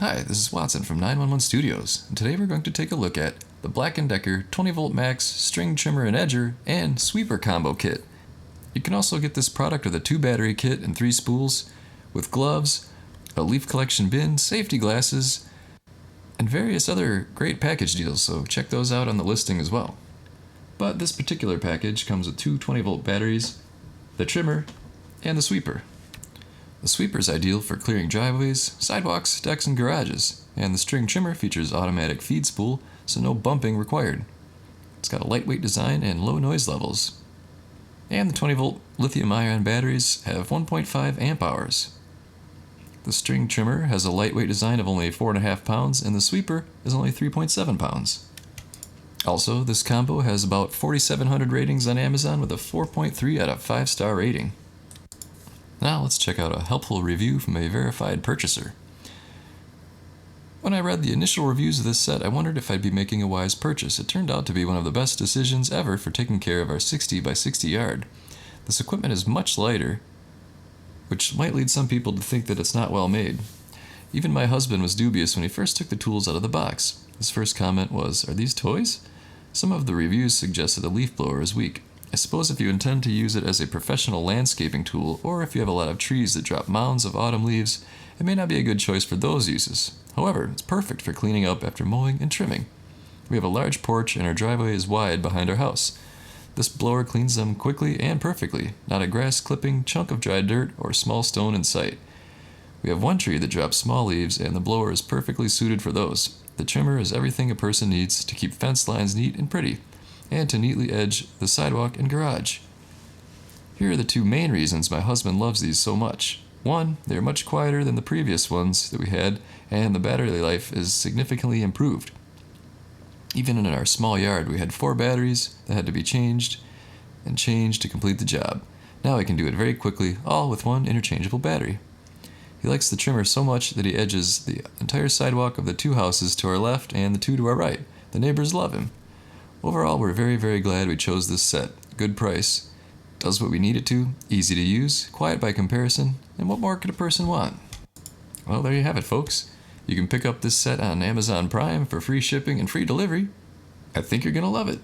Hi, this is Watson from 911 Studios, and today we're going to take a look at the Black & Decker 20V Max String Trimmer and Edger and Sweeper Combo Kit. You can also get this product with a 2-battery kit and 3 spools, with gloves, a leaf collection bin, safety glasses, and various other great package deals, so check those out on the listing as well. But this particular package comes with 2 20V batteries, the trimmer, and the sweeper. The sweeper is ideal for clearing driveways, sidewalks, decks, and garages, and the string trimmer features automatic feed spool, so no bumping required. It's got a lightweight design and low noise levels. And the 20V lithium-ion batteries have 1.5 amp hours. The string trimmer has a lightweight design of only 4.5 pounds, and the sweeper is only 3.7 pounds. Also, this combo has about 4,700 ratings on Amazon with a 4.3 out of 5-star rating. Now let's check out a helpful review from a verified purchaser. When I read the initial reviews of this set, I wondered if I'd be making a wise purchase. It turned out to be one of the best decisions ever for taking care of our 60 by 60 yard. This equipment is much lighter, which might lead some people to think that it's not well made. Even my husband was dubious when he first took the tools out of the box. His first comment was, "Are these toys?" Some of the reviews suggested a leaf blower is weak. I suppose if you intend to use it as a professional landscaping tool, or if you have a lot of trees that drop mounds of autumn leaves, it may not be a good choice for those uses. However, it's perfect for cleaning up after mowing and trimming. We have a large porch and our driveway is wide behind our house. This blower cleans them quickly and perfectly, not a grass clipping, chunk of dry dirt, or small stone in sight. We have one tree that drops small leaves, and the blower is perfectly suited for those. The trimmer is everything a person needs to keep fence lines neat and pretty, and to neatly edge the sidewalk and garage. Here are the 2 main reasons my husband loves these so much. 1, they are much quieter than the previous ones that we had, and the battery life is significantly improved. Even in our small yard, we had 4 batteries that had to be changed to complete the job. Now I can do it very quickly, all with 1 interchangeable battery. He likes the trimmer so much that he edges the entire sidewalk of the 2 houses to our left and the 2 to our right. The neighbors love him. Overall, we're very, very glad we chose this set. Good price, does what we need it to, easy to use, quiet by comparison, and what more could a person want? Well, there you have it, folks. You can pick up this set on Amazon Prime for free shipping and free delivery. I think you're going to love it.